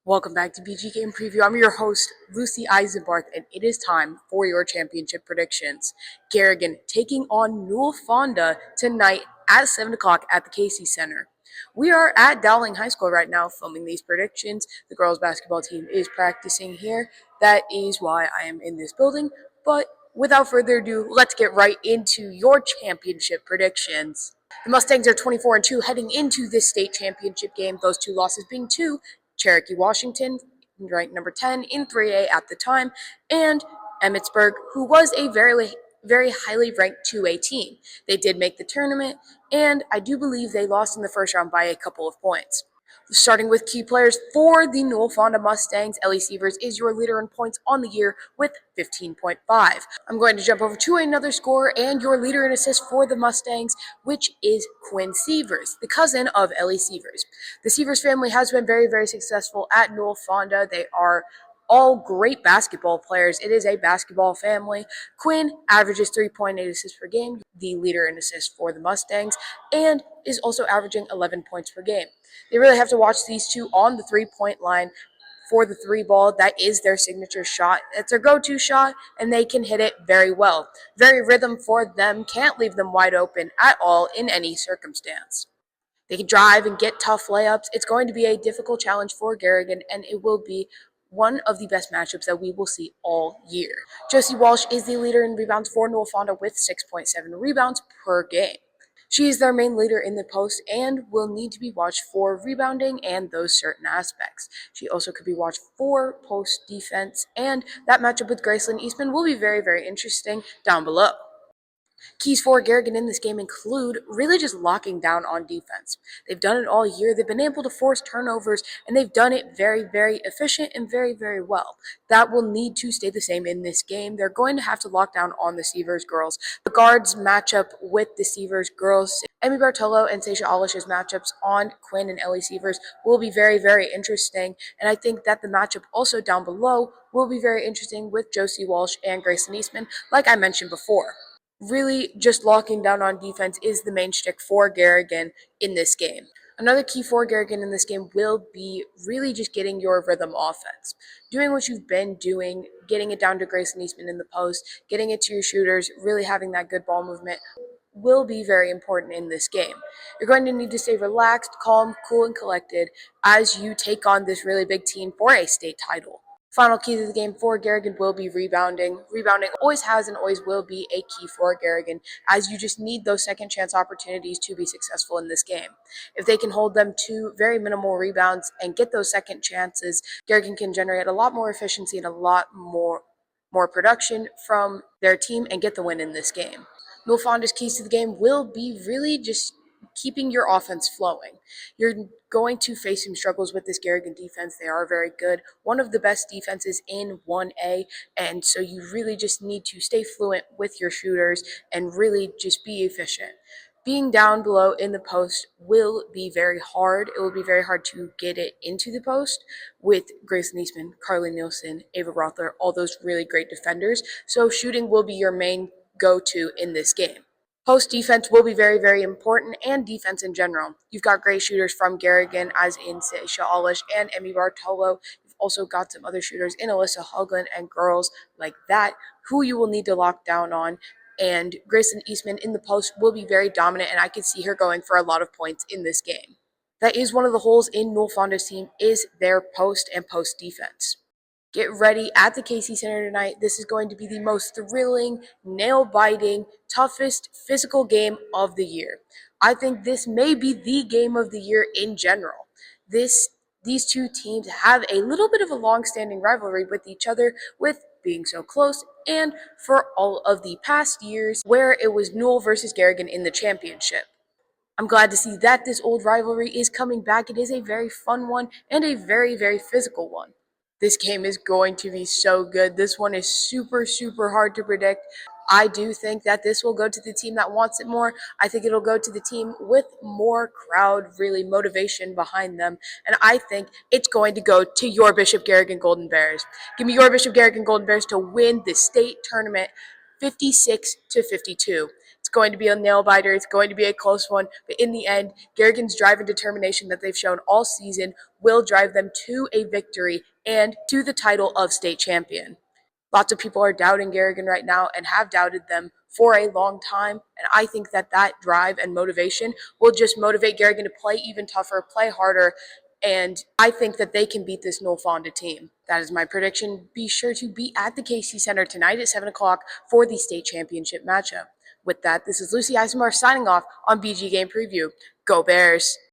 Welcome back to BG Game Preview. I'm your host, Lucy Eisenbarth, and it is time for your championship predictions. Garrigan taking on NEWELL FONDA tonight at 7 o'clock at the Casey Center. We are at Dowling High School right now filming these predictions. The girls basketball team is practicing here. That is why I am in this building. But without further ado, let's get right into your championship predictions. The Mustangs are 24-2 heading into this state championship game, those two losses being to Cherokee, Washington, ranked number 10 in 3A at the time, and Emmitsburg, who was a very highly ranked 2A team. They did make the tournament, and I do believe they lost in the first round by a couple of points. Starting with key players for the NEWELL FONDA Mustangs, Ellie Sievers is your leader in points on the year with 15.5. I'm going to jump over to another scorer and your leader in assists for the Mustangs, which is Quinn Sievers, the cousin of Ellie Sievers. The Sievers family has been very successful at NEWELL FONDA. They are all great basketball players. It is a basketball family. Quinn averages 3.8 assists per game, the leader in assists for the Mustangs, and is also averaging 11 points per game. They really have to watch these two on the three-point line for the three ball. That is their signature shot. It's their go-to shot, and they can hit it very well. Very rhythm for them, can't leave them wide open at all in any circumstance. They can drive and get tough layups. It's going to be a difficult challenge for Garrigan, and it will be one of the best matchups that we will see all year. Josie Walsh is the leader in rebounds for NEWELL FONDA with 6.7 rebounds per game. She is their main leader in the post and will need to be watched for rebounding and those certain aspects. She also could be watched for post defense, and that matchup with Gracelyn Eastman will be very interesting down below. Keys for Garrigan in this game include really just locking down on defense. They've done it all year. They've been able to force turnovers, and they've done it very efficient and very well. That will need to stay the same in this game. They're going to have to lock down on the Sievers girls. The guards matchup with the Sievers girls, Emmy Bartolo and Sasha Olish's matchups on Quinn and Ellie Sievers will be very interesting, and I think that the matchup also down below will be very interesting with Josie Walsh and Gracelyn Eastman, like I mentioned before. Really just locking down on defense is the main shtick for Garrigan in this game. Another key for Garrigan in this game will be really just getting your rhythm offense. Doing what you've been doing, getting it down to Gracelyn Eastman in the post, getting it to your shooters, really having that good ball movement will be very important in this game. You're going to need to stay relaxed, calm, cool, and collected as you take on this really big team for a state title. Final key to the game for Garrigan will be rebounding. Rebounding always has and always will be a key for Garrigan, as you just need those second chance opportunities to be successful in this game. If they can hold them to very minimal rebounds and get those second chances, Garrigan can generate a lot more efficiency and a lot more production from their team and get the win in this game. NEWELL FONDA's keys to the game will be really just keeping your offense flowing. You're going to face some struggles with this Garrigan defense. They are very good, one of the best defenses in 1A, and so you really just need to stay fluent with your shooters and really just be efficient. Being down below in the post will be very hard. It will be very hard to get it into the post with Gracelyn Eastman, Carly Nielsen, Ava Rothler, all those really great defenders. So shooting will be your main go-to in this game. Post defense will be very important, and defense in general. You've got great shooters from Garrigan, as in Sasha Olish and Emmy Bartolo. You've also got some other shooters in Alyssa Hoagland and girls like that, who you will need to lock down on. And Gracelyn Eastman in the post will be very dominant, and I could see her going for a lot of points in this game. That is one of the holes in NEWELL FONDA's team, is their post and post defense. Get ready at the Casey Center tonight. This is going to be the most thrilling, nail-biting, toughest physical game of the year. I think this may be the game of the year in general. These two teams have a little bit of a long-standing rivalry with each other, with being so close, and for all of the past years where it was NEWELL versus Garrigan in the championship. I'm glad to see that this old rivalry is coming back. It is a very fun one and a very physical one. This game is going to be so good. This one is super hard to predict. I do think that this will go to the team that wants it more. I think it'll go to the team with more crowd, really motivation behind them. And I think it's going to go to your Bishop Garrigan Golden Bears. Give me your Bishop Garrigan Golden Bears to win the state tournament 56-52. It's going to be a nail biter. It's going to be a close one. But in the end, Garrigan's drive and determination that they've shown all season will drive them to a victory and to the title of state champion. Lots of people are doubting Garrigan right now and have doubted them for a long time. And I think that drive and motivation will just motivate Garrigan to play even tougher, play harder. And I think that they can beat this NEWELL FONDA team. That is my prediction. Be sure to be at the KC Center tonight at 7 o'clock for the state championship matchup. With that, this is Lucy Eisenbar signing off on BG Game Preview. Go Bears!